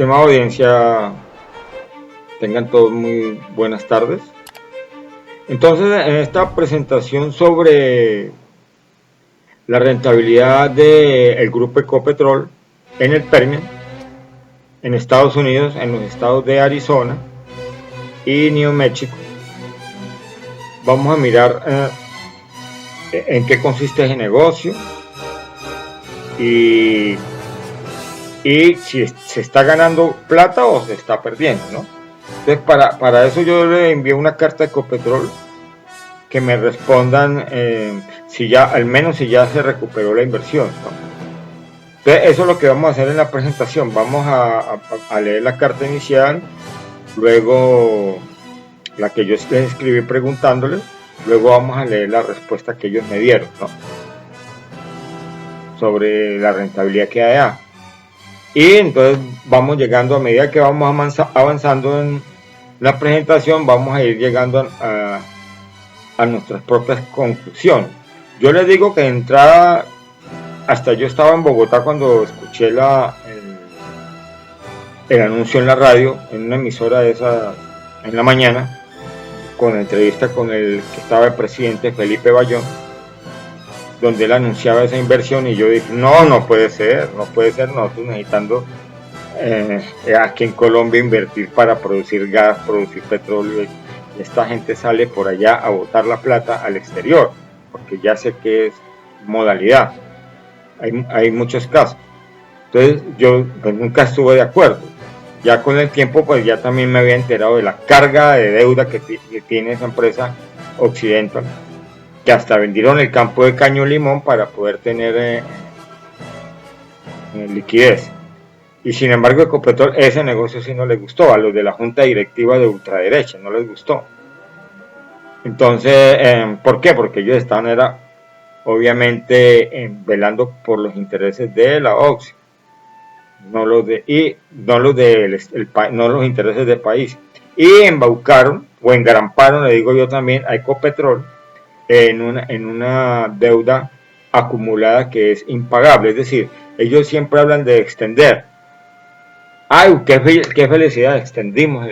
Estimada audiencia, tengan todos muy buenas tardes. Entonces, en esta presentación sobre la rentabilidad del grupo Ecopetrol en el Permian, en Estados Unidos, en los estados de Arizona y New México, vamos a mirar en qué consiste ese negocio y si se está ganando plata o se está perdiendo, ¿no? Entonces, para eso yo le envié una carta a Ecopetrol que me respondan si ya, al menos si ya se recuperó la inversión, ¿no? Entonces, eso es lo que vamos a hacer en la presentación. Vamos a leer la carta inicial, luego la que yo les escribí preguntándoles, luego vamos a leer la respuesta que ellos me dieron, ¿no? Sobre la rentabilidad que hay allá. Y entonces vamos llegando, a medida que vamos avanzando en la presentación, vamos a ir llegando a nuestras propias conclusiones. Yo les digo que de entrada, hasta yo estaba en Bogotá cuando escuché el anuncio en la radio, en una emisora de esa, en la mañana, con entrevista con el que estaba el presidente Felipe Bayón, donde él anunciaba esa inversión, y yo dije, no puede ser, nosotros necesitando aquí en Colombia invertir para producir gas, producir petróleo, y esta gente sale por allá a botar la plata al exterior, porque ya sé que es modalidad, hay muchos casos. Entonces yo pues, nunca estuve de acuerdo. Ya con el tiempo pues ya también me había enterado de la carga de deuda que tiene esa empresa Occidental, que hasta vendieron el campo de Caño Limón para poder tener liquidez. Y sin embargo Ecopetrol ese negocio sí no les gustó, a los de la junta directiva de ultraderecha no les gustó. Entonces, ¿por qué? Porque ellos estaban obviamente velando por los intereses de la OXI, no los intereses del país. Y embaucaron o engramparon, le digo yo también, a Ecopetrol en una deuda acumulada que es impagable. Es decir, ellos siempre hablan de extender. ¡Ay, qué felicidad! Extendimos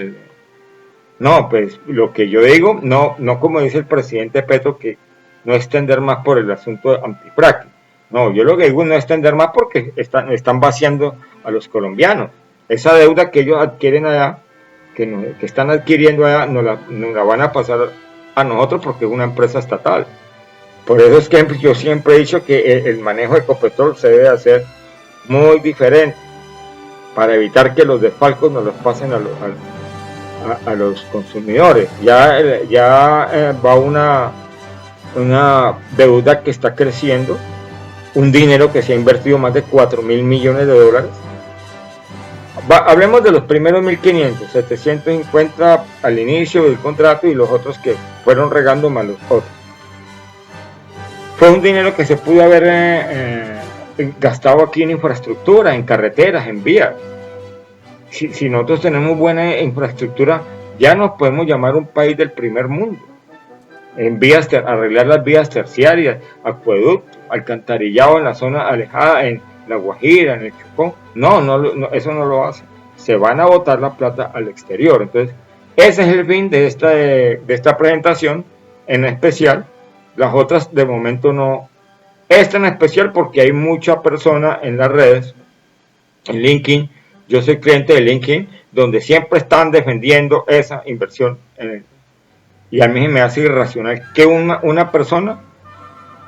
No, pues lo que yo digo, no como dice el presidente Petro, que no extender más por el asunto de antifracking. No, yo lo que digo es no extender más porque están vaciando a los colombianos. Esa deuda que ellos adquieren allá, que están adquiriendo allá, nos la van a pasar a nosotros porque es una empresa estatal. Por eso es que yo siempre he dicho que el manejo de Ecopetrol se debe hacer muy diferente para evitar que los desfalcos nos los pasen a los consumidores. Ya va una deuda que está creciendo, un dinero que se ha invertido más de 4.000 millones de dólares. Hablemos de los primeros 1.500, 750 al inicio del contrato y los otros que fueron regando más los otros. Fue un dinero que se pudo haber gastado aquí en infraestructura, en carreteras, en vías. Si nosotros tenemos buena infraestructura, ya nos podemos llamar un país del primer mundo. En vías, arreglar las vías terciarias, acueducto, alcantarillado en la zona alejada, en La Guajira, en el Chocó. No, eso no lo hace. Se van a botar la plata al exterior. Entonces, ese es el fin de esta presentación en especial. Las otras de momento no. Esta en especial porque hay mucha persona en las redes, en LinkedIn. Yo soy cliente de LinkedIn, donde siempre están defendiendo esa inversión. Y a mí me hace irracional que una persona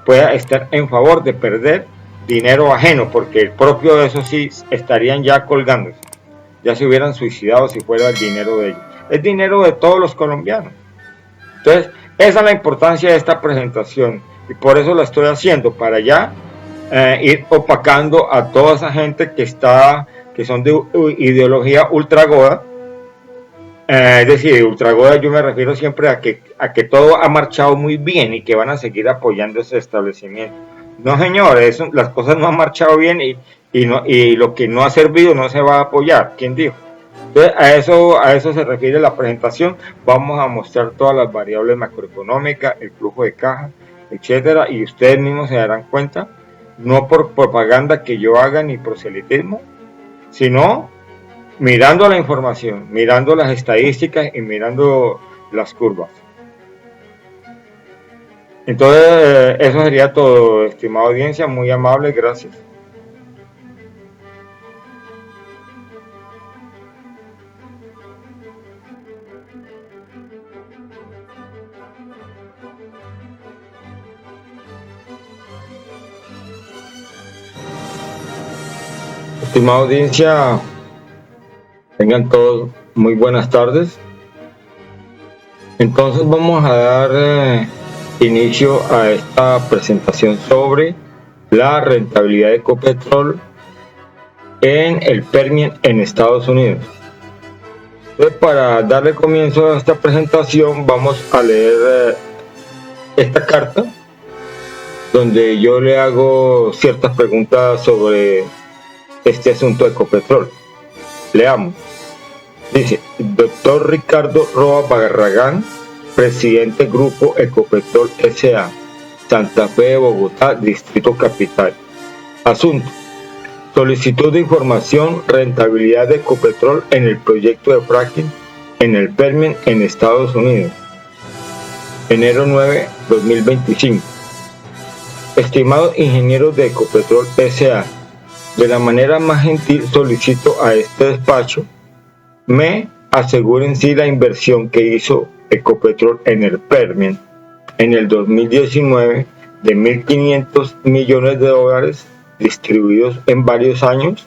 pueda estar en favor de perder dinero ajeno, porque el propio de eso sí estarían ya colgándose. Ya se hubieran suicidado si fuera el dinero de ellos. Es dinero de todos los colombianos. Entonces, esa es la importancia de esta presentación. Y por eso la estoy haciendo, para ya ir opacando a toda esa gente que son de ideología ultragoda. Es decir, ultragoda yo me refiero siempre a que todo ha marchado muy bien y que van a seguir apoyando ese establecimiento. No, señor, las cosas no han marchado bien y lo que no ha servido no se va a apoyar. ¿Quién dijo? Entonces, a eso se refiere la presentación. Vamos a mostrar todas las variables macroeconómicas, el flujo de caja, etcétera, y ustedes mismos se darán cuenta, no por propaganda que yo haga ni proselitismo, sino mirando la información, mirando las estadísticas y mirando las curvas. Entonces, eso sería todo, estimada audiencia, muy amable, gracias. Estimada audiencia, tengan todos muy buenas tardes. Entonces vamos a dar inicio a esta presentación sobre la rentabilidad de Ecopetrol en el Permian en Estados Unidos. Entonces, para darle comienzo a esta presentación vamos a leer esta carta donde yo le hago ciertas preguntas sobre este asunto de Ecopetrol. Leamos. Dice, doctor Ricardo Roa Barragán, presidente Grupo Ecopetrol S.A., Santa Fe de Bogotá, Distrito Capital. Asunto. Solicitud de información, rentabilidad de Ecopetrol en el proyecto de fracking en el Permian en Estados Unidos. Enero 9, 2025. Estimados ingenieros de Ecopetrol S.A., de la manera más gentil solicito a este despacho me aseguren si la inversión que hizo Ecopetrol en el Permian en el 2019 de 1.500 millones de dólares distribuidos en varios años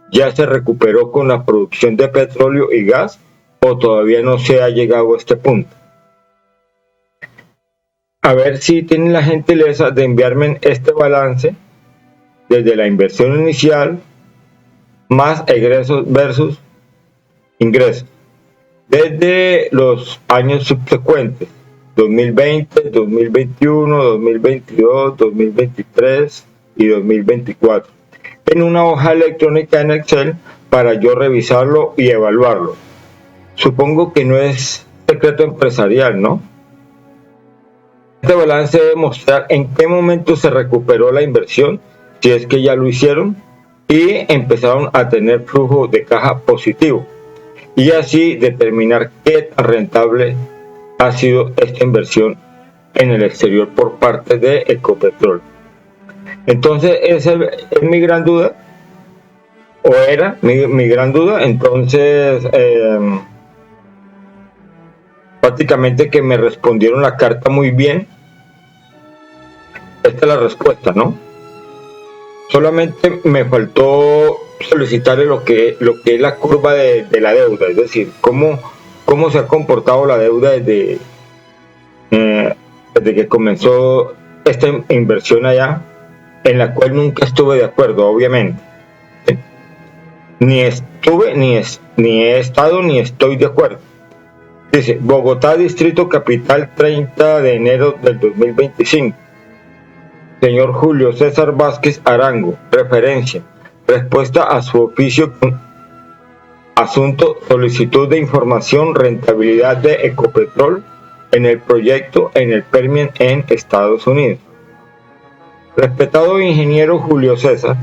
ya se recuperó con la producción de petróleo y gas o todavía no se ha llegado a este punto. A ver si tienen la gentileza de enviarme este balance desde la inversión inicial más egresos versus ingresos desde los años subsecuentes 2020, 2021, 2022, 2023 y 2024 en una hoja electrónica en Excel para yo revisarlo y evaluarlo. Supongo que no es secreto empresarial, ¿no? Este balance debe mostrar en qué momento se recuperó la inversión, si es que ya lo hicieron, y empezaron a tener flujo de caja positivo, y así determinar qué tan rentable ha sido esta inversión en el exterior por parte de Ecopetrol. Entonces, esa es mi gran duda, o era mi gran duda. Entonces, prácticamente que me respondieron la carta muy bien. Esta es la respuesta, ¿no? Solamente me faltó solicitarle lo que es la curva de la deuda, es decir, cómo se ha comportado la deuda desde que comenzó esta inversión allá, en la cual nunca estuve de acuerdo, obviamente. Ni estuve, ni he estado, ni estoy de acuerdo. Dice, Bogotá, Distrito Capital, 30 de enero del 2025. Señor Julio César Vázquez Arango, referencia, respuesta a su oficio con asunto, solicitud de información, rentabilidad de Ecopetrol en el proyecto en el Permian en Estados Unidos. Respetado ingeniero Julio César,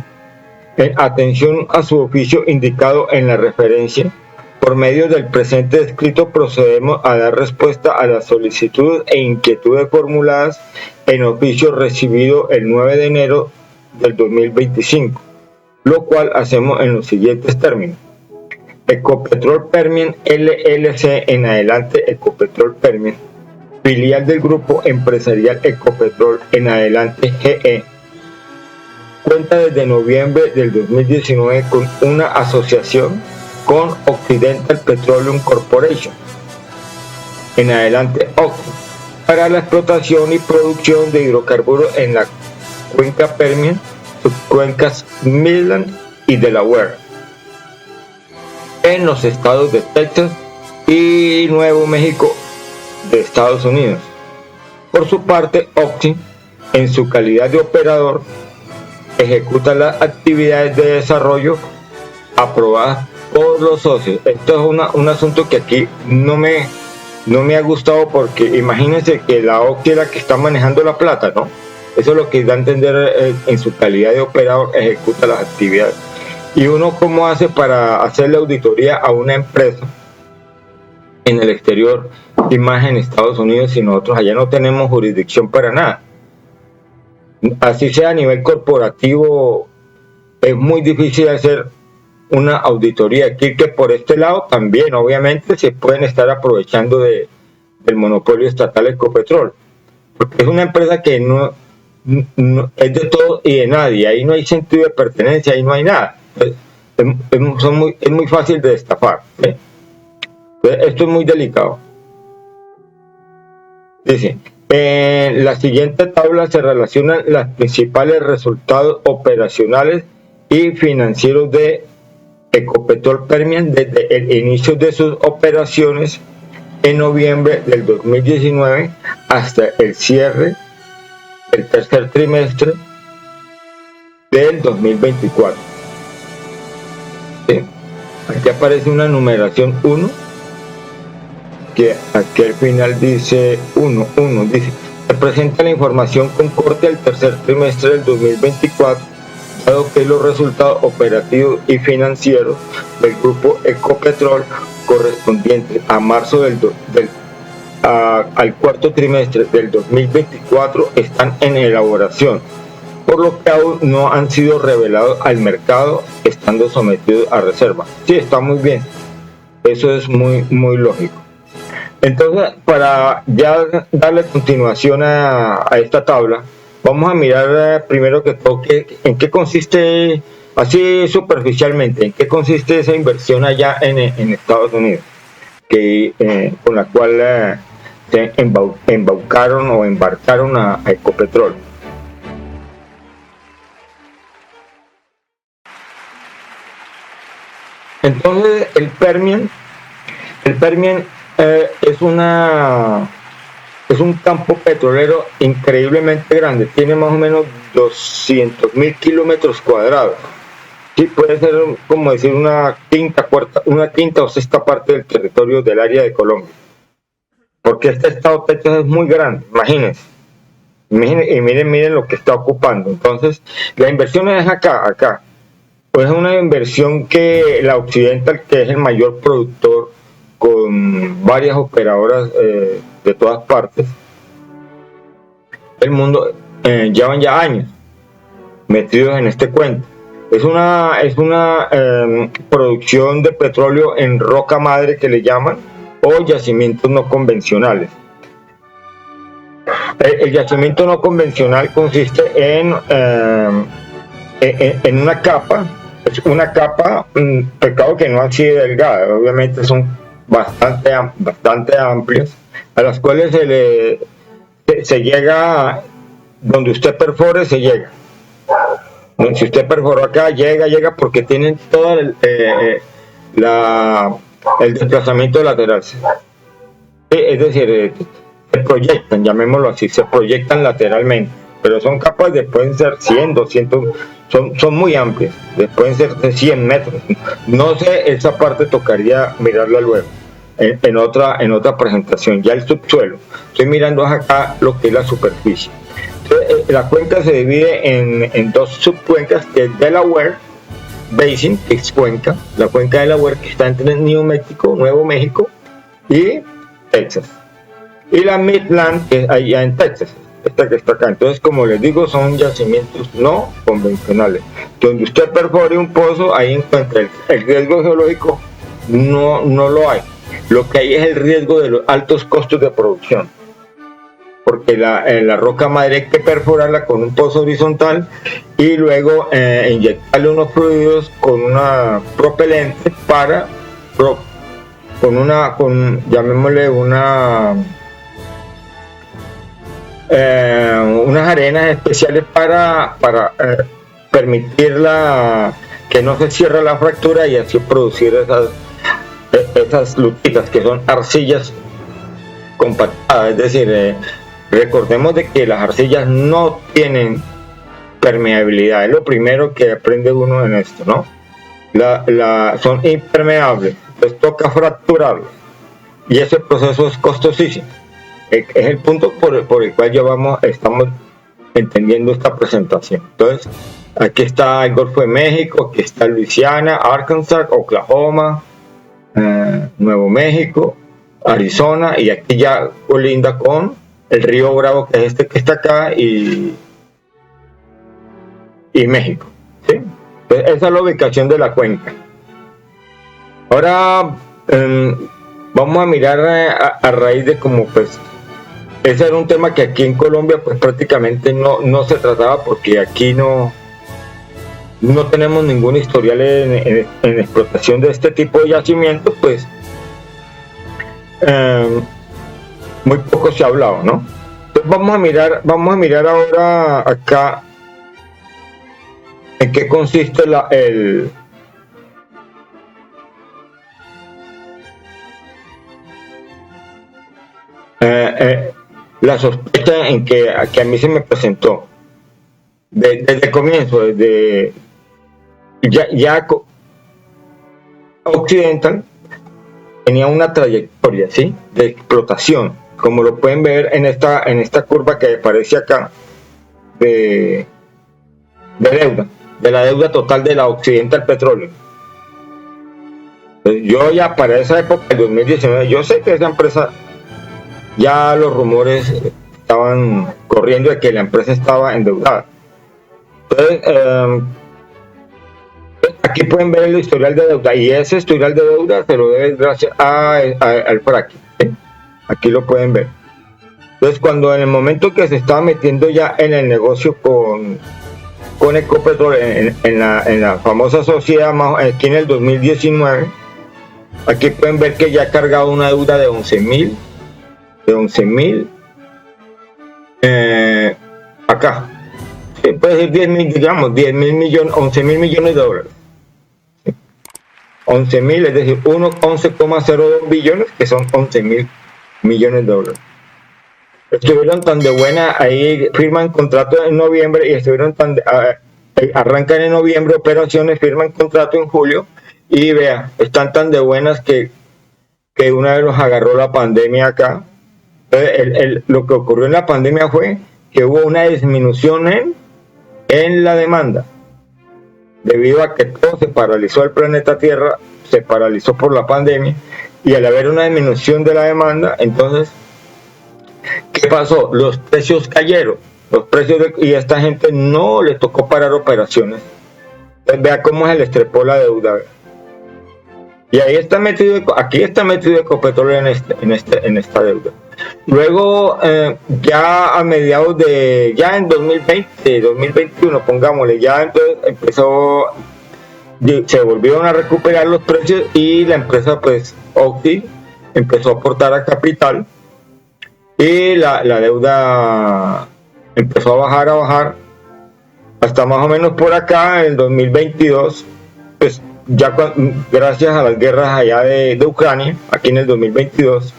en atención a su oficio indicado en la referencia, por medio del presente escrito procedemos a dar respuesta a las solicitudes e inquietudes formuladas en oficio recibido el 9 de enero del 2025, lo cual hacemos en los siguientes términos. Ecopetrol Permian LLC en adelante Ecopetrol Permian, filial del grupo empresarial Ecopetrol en adelante GE, cuenta desde noviembre del 2019 con una asociación con Occidental Petroleum Corporation, en adelante OXY, para la explotación y producción de hidrocarburos en la cuenca Permian, subcuencas Midland y Delaware, en los estados de Texas y Nuevo México de Estados Unidos. Por su parte, OXY, en su calidad de operador, ejecuta las actividades de desarrollo aprobadas por los socios. Esto es un asunto que aquí no me ha gustado, porque imagínense que la OXY es la que está manejando la plata, ¿no? Eso es lo que da a entender, en su calidad de operador ejecuta las actividades. ¿Y uno cómo hace para hacer la auditoría a una empresa en el exterior y más en Estados Unidos si nosotros allá no tenemos jurisdicción para nada? Así sea a nivel corporativo, es muy difícil hacer una auditoría aquí, que por este lado también obviamente se pueden estar aprovechando del monopolio estatal Ecopetrol, porque es una empresa que no es de todo y de nadie, ahí no hay sentido de pertenencia, ahí no hay nada, es muy fácil de destapar, ¿sí? Esto es muy delicado. Dice, en la siguiente tabla se relacionan los principales resultados operacionales y financieros de Ecopetrol Permian desde el inicio de sus operaciones en noviembre del 2019 hasta el cierre del tercer trimestre del 2024. ¿Sí? Aquí aparece una numeración 1, que aquí al final dice 1, dice, se presenta la información con corte al tercer trimestre del 2024, dado que los resultados operativos y financieros del grupo Ecopetrol correspondientes a marzo al cuarto trimestre del 2024 están en elaboración, por lo que aún no han sido revelados al mercado, estando sometidos a reserva. Sí, está muy bien, eso es muy lógico. Entonces, para ya darle continuación a esta tabla, vamos a mirar primero que todo en qué consiste, así superficialmente, en qué consiste esa inversión allá en Estados Unidos, con la cual se embarcaron a Ecopetrol. Entonces, el Permian es un campo petrolero increíblemente grande, tiene más o menos 200.000 kilómetros cuadrados. Sí, puede ser como decir una quinta o sexta parte del territorio del área de Colombia, porque este estado Texas es muy grande, imagínense, y miren lo que está ocupando. Entonces, la inversión es acá, pues es una inversión que la Occidental, que es el mayor productor con varias operadoras de todas partes del mundo, llevan ya años metidos en este cuento. Es una producción de petróleo en roca madre, que le llaman, o yacimientos no convencionales. El yacimiento no convencional consiste en una capa, pecado que no así de delgada, obviamente son bastante amplias, a las cuales se llega, donde usted perfore, se llega. Si usted perforó acá, llega porque tienen todo el desplazamiento lateral. Es decir, se proyectan, llamémoslo así, se proyectan lateralmente, pero son capas pueden ser 100, 200, son muy amplias, pueden ser de 100 metros. No sé, esa parte tocaría mirarla luego, en otra presentación. Ya el subsuelo, estoy mirando acá lo que es la superficie. Entonces, la cuenca se divide en dos subcuencas, que es Delaware Basin, que es la cuenca de Delaware, que está entre Nuevo México y Texas, y la Midland, que es allá en Texas, esta que está acá. Entonces, como les digo, son yacimientos no convencionales. Donde usted perfore un pozo, ahí encuentra el riesgo geológico, no lo hay. Lo que hay es el riesgo de los altos costos de producción, porque la roca madre hay que perforarla con un pozo horizontal y luego inyectarle unos fluidos con una propelente llamémosle unas arenas especiales para permitir que no se cierre la fractura y así producir esas lutitas, que son arcillas compactadas. Es decir, recordemos de que las arcillas no tienen permeabilidad, es lo primero que aprende uno en esto, ¿no? Son impermeables, entonces toca fracturarlas, y ese proceso es costosísimo. Es el punto por el cual estamos entendiendo esta presentación. Entonces, aquí está el Golfo de México, aquí está Luisiana, Arkansas, Oklahoma, Nuevo México, Arizona, y aquí ya colinda con el río Bravo, que es este que está acá, y México, ¿sí? Entonces, esa es la ubicación de la cuenca. Ahora vamos a mirar a raíz de cómo, pues, ese era un tema que aquí en Colombia pues prácticamente no se trataba, porque aquí no tenemos ningún historial en explotación de este tipo de yacimientos, pues muy poco se ha hablado, ¿no? Entonces vamos a mirar ahora acá en qué consiste la sospecha en que a mí se me presentó desde el comienzo, desde ya Occidental tenía una trayectoria, ¿sí?, de explotación, como lo pueden ver en esta curva que aparece acá, de la deuda total de la Occidental Petróleo. Yo ya para esa época, el 2019, yo sé que esa empresa, ya los rumores estaban corriendo de que la empresa estaba endeudada. Entonces, aquí pueden ver el historial de deuda, y ese historial de deuda se lo debe gracias al fracking, ¿sí? Aquí lo pueden ver. Entonces, cuando en el momento que se estaba metiendo ya en el negocio con Ecopetrol, en la famosa sociedad, aquí en el 2019, aquí pueden ver que ya ha cargado una deuda de 11.000, acá, sí, puede decir 10.000, digamos, 10.000 millones, 11.000 millones de dólares. 11.000, es decir, 11,02 billones, que son 11.000 millones de dólares. Estuvieron tan de buena, ahí firman contrato en noviembre, y estuvieron arrancan en noviembre operaciones, firman contrato en julio, y vea, están tan de buenas que una vez los agarró la pandemia acá. Entonces, lo que ocurrió en la pandemia fue que hubo una disminución en la demanda, debido a que todo se paralizó, el planeta Tierra se paralizó por la pandemia, y al haber una disminución de la demanda, entonces, ¿qué pasó? Los precios cayeron, y a esta gente no le tocó parar operaciones. Entonces, vea cómo se les trepó la deuda. Y ahí aquí está metido Ecopetrol en esta deuda. Luego, ya a mediados ya en 2020, 2021, pongámosle, ya entonces se volvieron a recuperar los precios, y la empresa, pues, Occi, empezó a aportar a capital, y la deuda empezó a bajar, hasta más o menos por acá, en 2022, pues, ya gracias a las guerras allá de Ucrania, aquí en el 2022,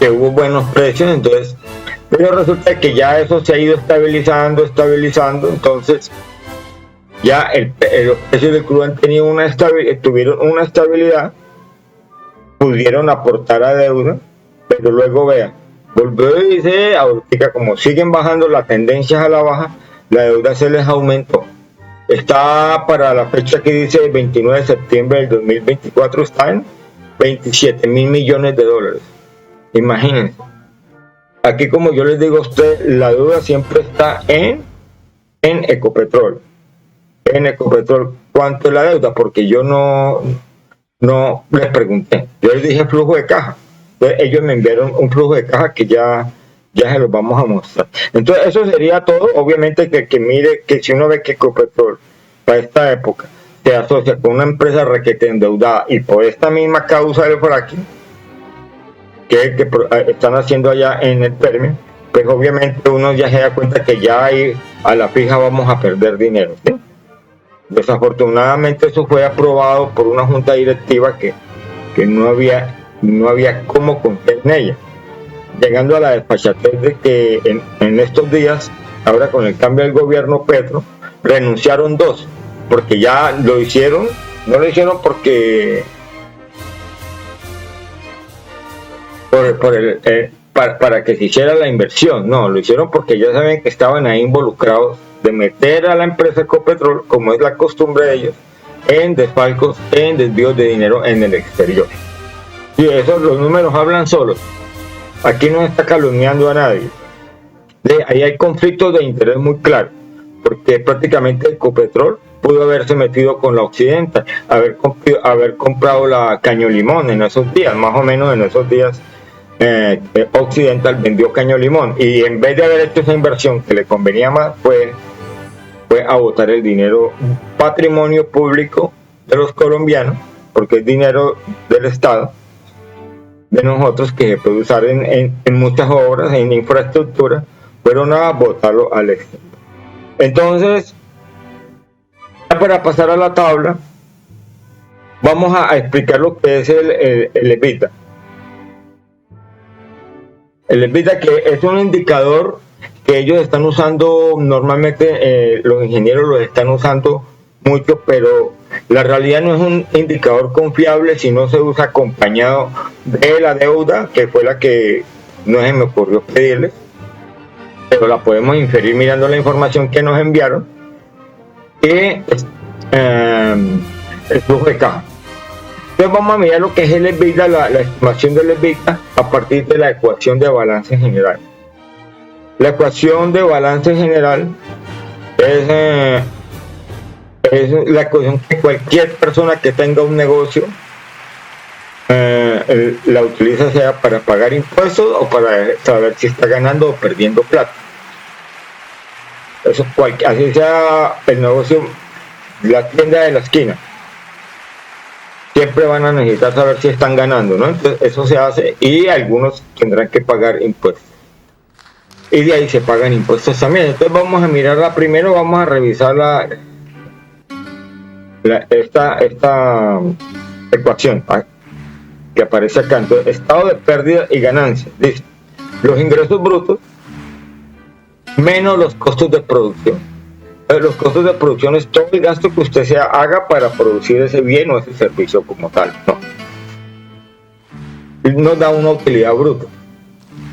que hubo buenos precios, entonces, pero resulta que ya eso se ha ido estabilizando, entonces ya los precios del crudo tuvieron una estabilidad, pudieron aportar a deuda, pero luego vea, volvió y dice, ahorita como siguen bajando, las tendencias a la baja, la deuda se les aumentó. Está para la fecha que dice 29 de septiembre del 2024, está en 27.000 millones de dólares. Imagínense. Aquí, como yo les digo a ustedes, la deuda siempre está en Ecopetrol. En Ecopetrol, ¿cuánto es la deuda? Porque yo no les pregunté. Yo les dije flujo de caja. Entonces, ellos me enviaron un flujo de caja que ya se los vamos a mostrar. Entonces, eso sería todo. Obviamente que mire, que si uno ve que Ecopetrol para esta época se asocia con una empresa requete endeudada, y por esta misma causa del fracking que están haciendo allá en el Permian, pues obviamente uno ya se da cuenta que ya ahí a la fija vamos a perder dinero, ¿sí? Desafortunadamente eso fue aprobado por una junta directiva que no había cómo confiar en ella, llegando a la desfachatez de que en estos días, ahora con el cambio del gobierno Petro, renunciaron 2, porque ya lo hicieron, no lo hicieron porque para que se hiciera la inversión, no, lo hicieron porque ya saben que estaban ahí involucrados de meter a la empresa Ecopetrol, como es la costumbre de ellos, en desfalcos, en desvíos de dinero en el exterior. Y eso, los números hablan solos. Aquí no está calumniando a nadie. Ahí hay conflictos de interés muy claros, porque prácticamente Ecopetrol pudo haberse metido con la Occidental, haber comprado la Caño Limón en esos días, más o menos en esos días. Occidental vendió Caño Limón, y en vez de haber hecho esa inversión que le convenía más, fue a botar el dinero, patrimonio público de los colombianos, porque es dinero del Estado, de nosotros, que se puede usar en muchas obras, en infraestructura, fueron a botarlo al exterior. Entonces, para pasar a la tabla, vamos a explicar lo que es el EBITDA. El EBITDA, que es un indicador que ellos están usando normalmente, los ingenieros lo están usando mucho, pero la realidad no es un indicador confiable si no se usa acompañado de la deuda, que fue la que no se me ocurrió pedirles, pero la podemos inferir mirando la información que nos enviaron, y el flujo de caja. Entonces vamos a mirar lo que es el EBITDA, la estimación del EBITDA a partir de la ecuación de balance general. La ecuación de balance general es la ecuación que cualquier persona que tenga un negocio la utiliza, sea para pagar impuestos o para saber si está ganando o perdiendo plata. Eso así sea el negocio, la tienda de la esquina, siempre van a necesitar saber si están ganando, ¿no? Entonces eso se hace, y algunos tendrán que pagar impuestos, y de ahí se pagan impuestos también. Entonces vamos a mirarla primero, vamos a revisar esta ecuación que aparece acá. Entonces, estado de pérdida y ganancia, dice los ingresos brutos menos los costos de producción. Los costos de producción es todo el gasto que usted haga para producir ese bien o ese servicio como tal, ¿no? Nos da una utilidad bruta.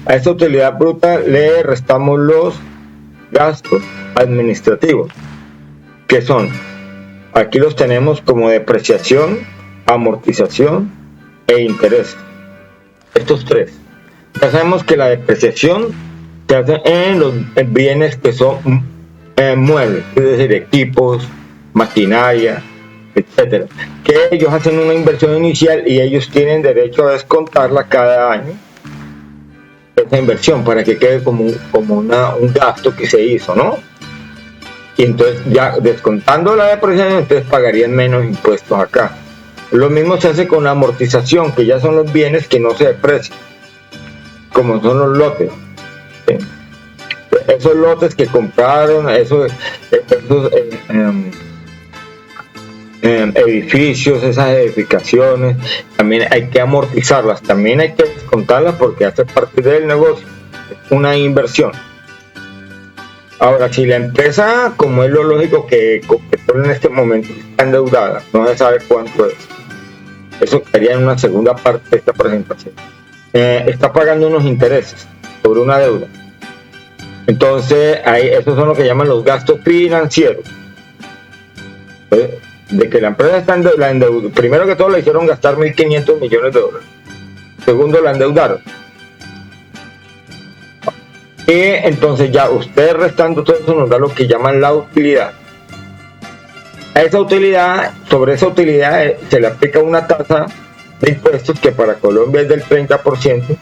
A esa utilidad bruta le restamos los gastos administrativos, que son, aquí los tenemos como depreciación, amortización e interés. Estos tres. Ya sabemos que la depreciación se hace en los bienes que son muebles, es decir, equipos, maquinaria, etcétera, que ellos hacen una inversión inicial y ellos tienen derecho a descontarla cada año, esa inversión, para que quede como un gasto que se hizo, ¿no? Y entonces, ya descontando la depreciación, entonces pagarían menos impuestos acá. Lo mismo se hace con la amortización, que ya son los bienes que no se deprecian, como son los lotes, ¿sí? Esos lotes que compraron, esos edificios, esas edificaciones, también hay que amortizarlas, también hay que descontarlas, porque hace parte del negocio, es una inversión. Ahora, si la empresa, como es lo lógico, que en este momento está endeudada, no se sabe cuánto es, eso quedaría en una segunda parte de esta presentación, está pagando unos intereses sobre una deuda. Entonces, esos son lo que llaman los gastos financieros. De que la empresa está endeudada. Primero que todo, le hicieron gastar 1.500 millones de dólares. Segundo, la endeudaron. Y entonces, ya usted restando todo eso, nos da lo que llaman la utilidad. A esa utilidad, sobre esa utilidad, se le aplica una tasa de impuestos que para Colombia es del 30%.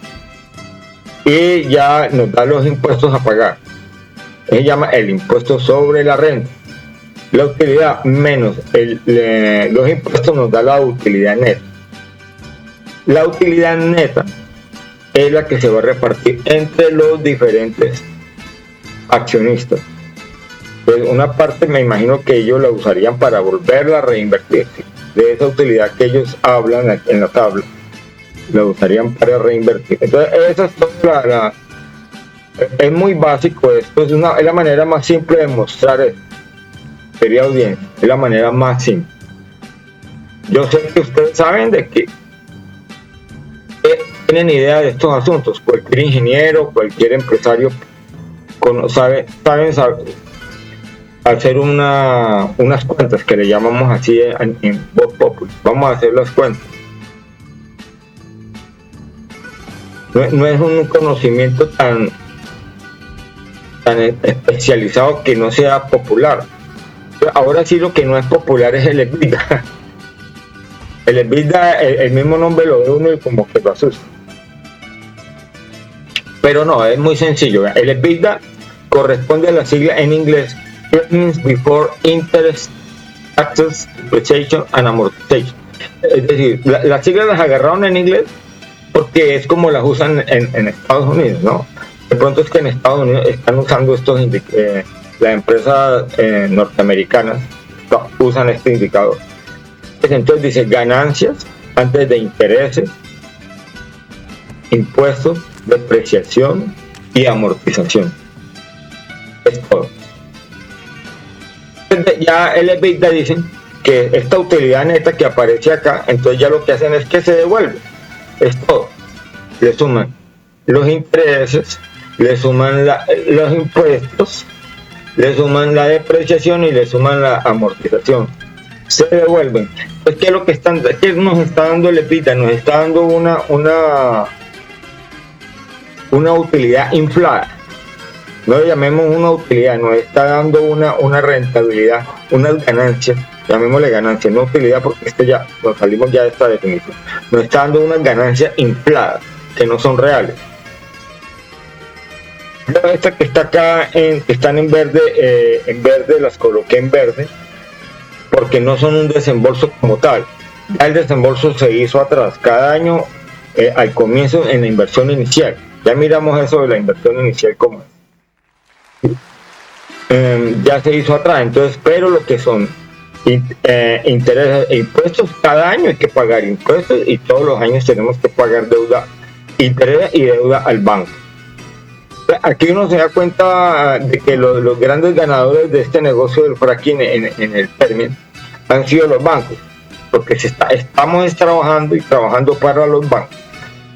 Y ya nos da los impuestos a pagar. Se llama el impuesto sobre la renta. La utilidad menos los impuestos nos da la utilidad neta. La utilidad neta es la que se va a repartir entre los diferentes accionistas. Pues una parte me imagino que ellos la usarían para volverla a reinvertir. De esa utilidad que ellos hablan en la tabla, la usarían para reinvertir. Entonces esa es toda es muy básico esto, es la manera más simple de mostrar esto. Sería audiencia, es la manera más simple. Yo sé que ustedes saben de que tienen idea de estos asuntos. Cualquier ingeniero, cualquier empresario saben hacer unas cuentas que le llamamos así en Voz Populi. Vamos a hacer las cuentas. No es un conocimiento tan especializado que no sea popular. Ahora sí, lo que no es popular es el EBITDA. El EBITDA, el mismo nombre lo ve uno y como que lo asusta. Pero no, es muy sencillo. El EBITDA corresponde a la sigla en inglés Earnings Before Interest, Taxes, Depreciation and Amortization. Es decir, las siglas las agarraron en inglés porque es como las usan en Estados Unidos, ¿no? De pronto es que en Estados Unidos están usando las empresas norteamericanas usan este indicador. Entonces dice ganancias antes de intereses, impuestos, depreciación y amortización. Es todo. Entonces, ya el EBITDA dicen que esta utilidad neta que aparece acá, entonces ya lo que hacen es que se devuelve. Es todo. Le suman los intereses, le suman los impuestos, le suman la depreciación y le suman la amortización. Se devuelven. Pues ¿qué es lo que qué nos está dando el EBITDA? Nos está dando una utilidad inflada. No le llamemos una utilidad, nos está dando una rentabilidad, unas ganancias, llamémosle ganancias, no utilidad porque ya nos salimos ya de esta definición. Nos está dando unas ganancias infladas que no son reales. Esta que está acá, que están en verde, las coloqué en verde porque no son un desembolso como tal. Ya el desembolso se hizo atrás, cada año al comienzo en la inversión inicial. Ya miramos eso de la inversión inicial como ya se hizo atrás, entonces, pero lo que son intereses e impuestos, cada año hay que pagar impuestos y todos los años tenemos que pagar deuda, interés y deuda al banco. Aquí uno se da cuenta de que los grandes ganadores de este negocio del fracking en el término han sido los bancos, porque estamos trabajando para los bancos,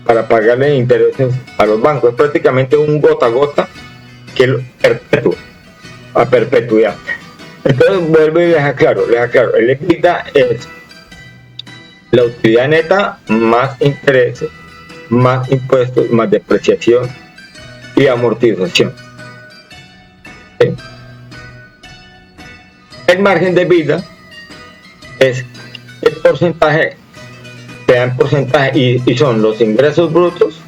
para pagarle intereses a los bancos. Es prácticamente un gota a gota que lo perpetúa a perpetuidad. Entonces vuelvo y les aclaro, el EBITDA es la utilidad neta más intereses, más impuestos, más depreciación y amortización. ¿Sí? El margen de EBITDA es el porcentaje, se da en porcentaje y son los ingresos brutos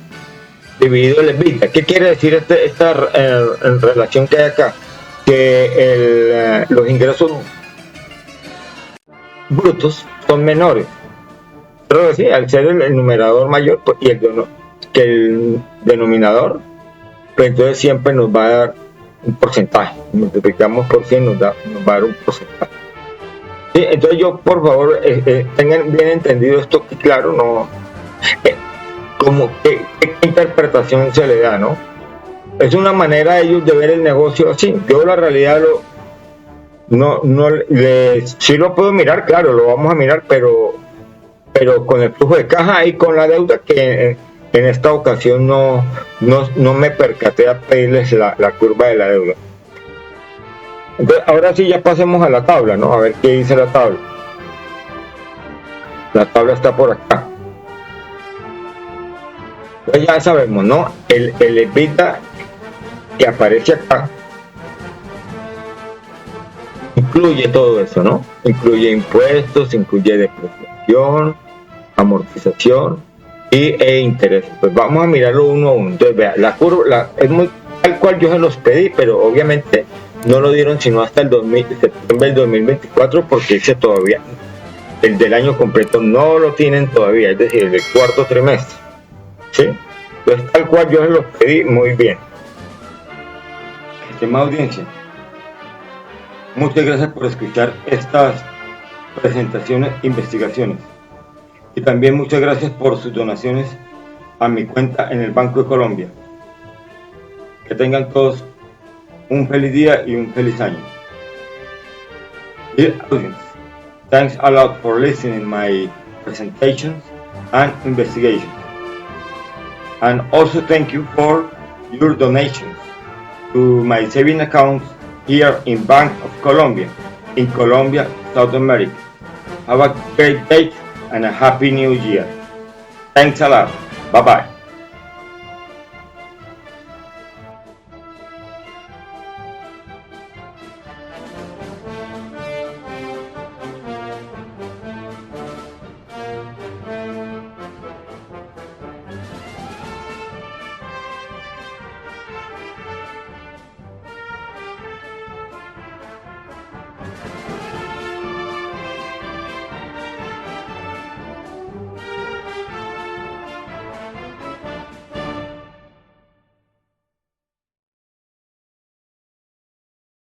dividido el EBITDA. ¿Qué quiere decir esta relación que hay acá? Que los ingresos brutos son menores, pero sí, al ser el numerador mayor pues, y que el denominador, pues entonces siempre nos va a dar un porcentaje. Multiplicamos por 100 nos va a dar un porcentaje. Sí, entonces yo, por favor, tengan bien entendido esto, que claro, no como qué interpretación se le da, ¿no? Es una manera de ellos de ver el negocio así. Yo la realidad sí lo puedo mirar, claro, lo vamos a mirar, pero con el flujo de caja y con la deuda que en esta ocasión no me percaté a pedirles la curva de la deuda. Entonces, ahora sí ya pasemos a la tabla, ¿no? A ver qué dice la tabla. La tabla está por acá. Entonces ya sabemos, ¿no? El EBITDA que aparece acá incluye todo eso, ¿no? Incluye impuestos, incluye depreciación, amortización e intereses. Pues vamos a mirarlo uno a uno. Entonces, vea, la curva es muy tal cual yo se los pedí, pero obviamente no lo dieron sino hasta el septiembre del 2024, porque ese todavía, el del año completo no lo tienen todavía, es decir, el del cuarto trimestre. ¿Sí? Entonces, tal cual yo se los pedí, muy bien. Estimada audiencia, muchas gracias por escuchar estas presentaciones e investigaciones. Y también muchas gracias por sus donaciones a mi cuenta en el Banco de Colombia. Que tengan todos un feliz día y un feliz año. Dear audience, thanks a lot for listening my presentations and investigations. And also thank you for your donations to my saving account here in Bank of Colombia, in Colombia, South America. Have a great day and a happy new year. Thanks a lot. Bye bye.